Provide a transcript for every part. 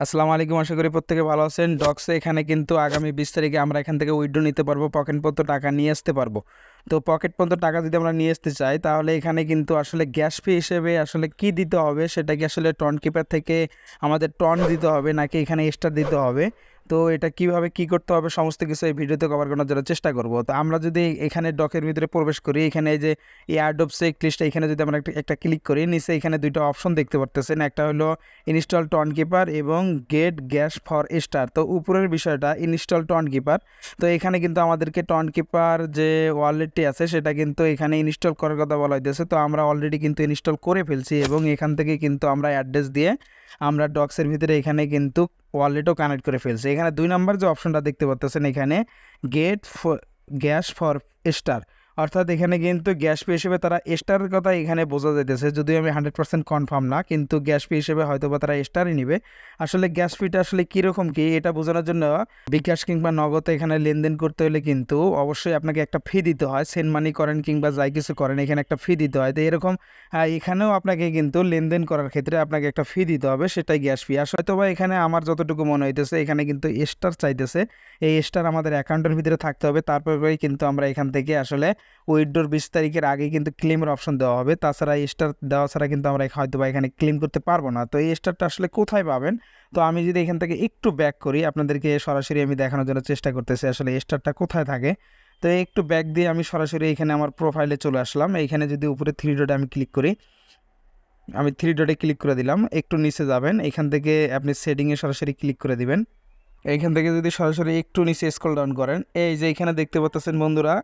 আসসালামু আলাইকুম। আশা করি প্রত্যেকে ভালো আছেন। ডক্সে এখানে কিন্তু আগামী ২০ তারিখে আমরা এখান থেকে উইথড্র নিতে পারবো, পকেট পর্যন্ত টাকা নিয়ে আসতে পারবো। তো পকেট পর্যন্ত টাকা যদি আমরা নিয়ে আসতে চাই তাহলে এখানে কিন্তু আসলে গ্যাস ফি হিসেবে আসলে কি দিতে হবে, সেটা কি আসলে টন কিপার থেকে আমাদের টন দিতে হবে নাকি এখানে এক্সট্রা দিতে হবে? তো এটা কিভাবে কি করতে হবে সমস্ত কিছু এই ভিডিওতে কভার করার জন্য চেষ্টা করব। তো আমরা যদি এখানে ডকের ভিতরে প্রবেশ করি, এখানে এই যে এয়ারড্রপ চেকলিস্ট, এখানে যদি আমরা একটা ক্লিক করি, নিচে এখানে দুইটা অপশন দেখতে পারতেছেন। একটা হলো ইনস্টল টন কিপার এবং গেট গ্যাস ফর স্টার। তো উপরের বিষয়টা ইনস্টল টন কিপার। তো এখানে কিন্তু আমাদেরকে টন কিপার যে ওয়ালেটটি আছে সেটা কিন্তু এখানে ইনস্টল করার কথা বলা হয়েছে। তো আমরা অলরেডি কিন্তু ইনস্টল করে ফেলছি এবং এখান থেকে কিন্তু আমরা অ্যাড্রেস দিয়ে আমরা ডক্সের ভিতরে এখানে কিন্তু ওয়ালেটও কানেক্ট করে ফেলছি। এখানে ২ নম্বর যে অপশনটা দেখতে পাচ্ছেন, এখানে গেট গ্যাস ফর স্টার, অর্থাৎ এখানে কিন্তু গ্যাস পে হিসেবে তারা স্টারের কথা এখানে বোঝা যাইতেছে। যদিও আমি 100% কনফার্ম না, কিন্তু গ্যাস পে হিসেবে হয়তো বা তারা স্টারই নিবে। আসলে গ্যাস ফিটা আসলে কীরকম কি এটা বোঝানোর জন্য বিকাশ কিংবা নগদে এখানে লেনদেন করতে হলে কিন্তু অবশ্যই আপনাকে একটা ফি দিতে হয়। সেন্ড মানি করেন কিংবা যাই কিছু করেন, এখানে একটা ফি দিতে হয়। তো এরকম এখানেও আপনাকে কিন্তু লেনদেন করার ক্ষেত্রে আপনাকে একটা ফি দিতে হবে, সেটাই গ্যাস ফি। আসলে হয়তো বা এখানে আমার যতটুকু মনে হইতেছে এখানে কিন্তু স্টার চাইতেছে। এই স্টার আমাদের অ্যাকাউন্টের ভিতরে থাকতে হবে, তারপরেই কিন্তু আমরা এখান থেকে আসলে উইথড্রর ২০ তারিখের আগে কিন্তু ক্লেমের অপশন দেওয়া হবে। তাছাড়া এই স্টার দেওয়া ছাড়া কিন্তু আমরা হয়তো বা এখানে ক্লেম করতে পারবো না। তো এই স্টারটা আসলে কোথায় পাবেন? তো আমি যদি এখান থেকে একটু ব্যাক করি, আপনাদেরকে সরাসরি আমি দেখানোর জন্য চেষ্টা করতেছি আসলে এই স্টারটা কোথায় থাকে। তো একটু ব্যাক দিয়ে আমি সরাসরি এখানে আমার প্রোফাইলে চলে আসলাম। এইখানে যদি উপরে 3 ডটে আমি ক্লিক করি, আমি 3 ডটে ক্লিক করে দিলাম। একটু নিচে যাবেন, এখান থেকে আপনি সেটিংয়ে সরাসরি ক্লিক করে দিবেন। এইখান থেকে যদি সরাসরি একটু নিচে স্ক্রল ডাউন করেন, এই যে এখানে দেখতে পাচ্ছেন বন্ধুরা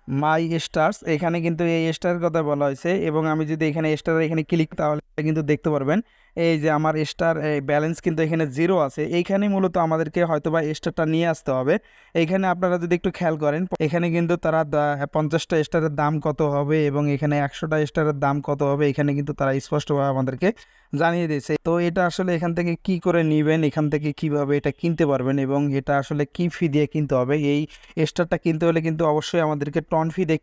মাই স্টার্স, এখানে কিন্তু এই স্টারের কথা বলা হয়েছে এবং আমি যদি এখানে স্টার এখানে ক্লিক, তাহলে কিন্তু দেখতে পারবেন এই যে আমার স্টার ব্যালেন্স কিন্তু এখানে 0 আছে। এইখানে মূলত আমাদেরকে হয়তো বা স্টারটা নিয়ে আসতে হবে। এইখানে আপনারা যদি একটু খেয়াল করেন, এখানে কিন্তু তারা 50টা স্টারের দাম কত হবে এবং এখানে 100টা স্টারের দাম কত হবে এখানে কিন্তু তারা স্পষ্টভাবে আমাদেরকে জানিয়ে দিয়েছে। তো এটা আসলে এখান থেকে কি করে নেবেন, এখান থেকে কিভাবে এটা কিনতে পারবেন এবং এটা আসলে কি ফি দিয়ে কিনতে হবে, এই স্টারটা কিনতে হলে কিন্তু অবশ্যই আমাদেরকে টন ফি দিয়ে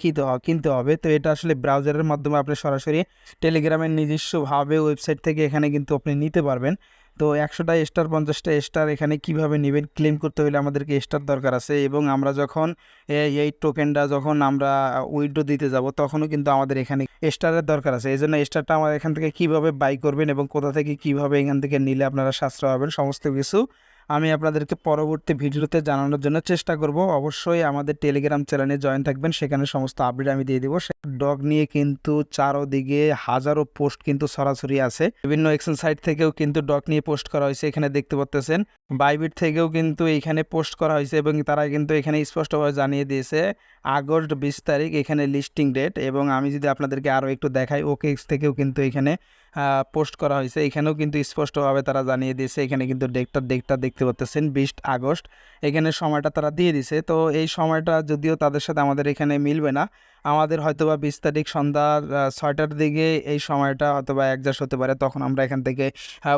কিনতে হবে। তো এটা আসলে ব্রাউজারের মাধ্যমে আপনি সরাসরি টেলিগ্রামের নিজস্বভাবে ওয়েবসাইট থেকে এখানে কিন্তু আপনি নিতে পারবেন। তো 100টা স্টার 50টা স্টার এখানে কিভাবে নেবেন, ক্লেম করতে হলে আমাদেরকে স্টার দরকার আছে এবং আমরা যখন এই টোকেনটা যখন আমরা উইথড্র দিতে যাব তখনও কিন্তু আমাদের এখানে স্টারের দরকার আছে। এই জন্য স্টারটা আমাদের এখান থেকে কীভাবে বাই করবেন এবং কোথা থেকে কীভাবে এখান থেকে নিলে আপনারা সাশ্রয় হবেন সমস্ত কিছু আমি আপনাদেরকে পরবর্তী ভিডিওতে জানানোর জন্য চেষ্টা করব। অবশ্যই আমাদের টেলিগ্রাম চ্যানেলে জয়েন থাকবেন, সেখানে সমস্ত আপডেট আমি দিয়ে দিব। ডগ নিয়ে কিন্তু চারদিকে হাজারো পোস্ট কিন্তু সরাসরি আছে। বিভিন্ন এক্সেল সাইট থেকেও কিন্তু ডগ নিয়ে পোস্ট করা হয়েছে, এখানে দেখতে পাচ্ছেন। বাইবিট থেকেও কিন্তু এখানে পোস্ট করা হয়েছে এবং তারা কিন্তু এখানে স্পষ্টভাবে জানিয়ে দিয়েছে আগস্ট 20 তারিখ এখানে লিস্টিং ডেট। এবং আমি যদি আপনাদেরকে আরও একটু দেখাই, ওকেএক্স থেকেও কিন্তু এখানে পোস্ট করা হয়েছে, এখানেও কিন্তু স্পষ্টভাবে তারা জানিয়ে দিয়েছে। এখানে কিন্তু ডেটটা দেখতে পাচ্ছেন 20 আগস্ট, এখানে সময়টা তারা দিয়ে দিছে। তো এই সময়টা যদিও তাদের সাথে আমাদের এখানে মিলবে না, আমাদের হয়তোবা 20 তারিখ সন্ধ্যা 6টার দিকে এই সময়টা হয়তোবা অ্যাডজাস্ট হতে পারে, তখন আমরা এখান থেকে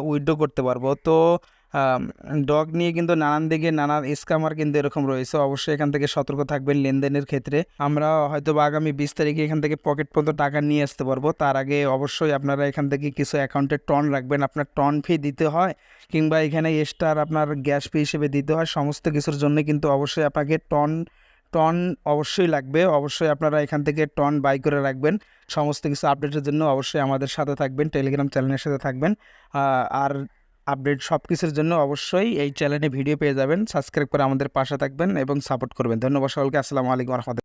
উইথড্র করতে পারবো। তো ডগ নিয়ে কিন্তু নানান দিকে নানান স্ক্যামার কিন্তু এরকম রয়েছে, অবশ্যই এখান থেকে সতর্ক থাকবেন লেনদেনের ক্ষেত্রে। আমরা হয়তো বা আগামী 20 তারিখে এখান থেকে পকেট পর্যন্ত টাকা নিয়ে আসতে পারবো। তার আগে অবশ্যই আপনারা এখান থেকে কিছু অ্যাকাউন্টে টন রাখবেন, আপনার টন ফি দিতে হয় কিংবা এখানে স্টার আপনার গ্যাস ফি হিসেবে দিতে হয়। সমস্ত কিছুর জন্য কিন্তু অবশ্যই আপনাকে টন টন অবশ্যই লাগবে। অবশ্যই আপনারা এখান থেকে টন বাই করে রাখবেন। সমস্ত কিছু আপডেটের জন্য অবশ্যই আমাদের সাথে থাকবেন, টেলিগ্রাম চ্যানেলের সাথে থাকবেন। আর আপডেট সব কিছুর জন্য অবশ্যই এই চ্যানেলে ভিডিও পেয়ে যাবেন। সাবস্ক্রাইব করে আমাদের পাশে থাকবেন এবং সাপোর্ট করবেন। ধন্যবাদ সকলকে। আসসালামু আলাইকুম রহমতুল্লাহ।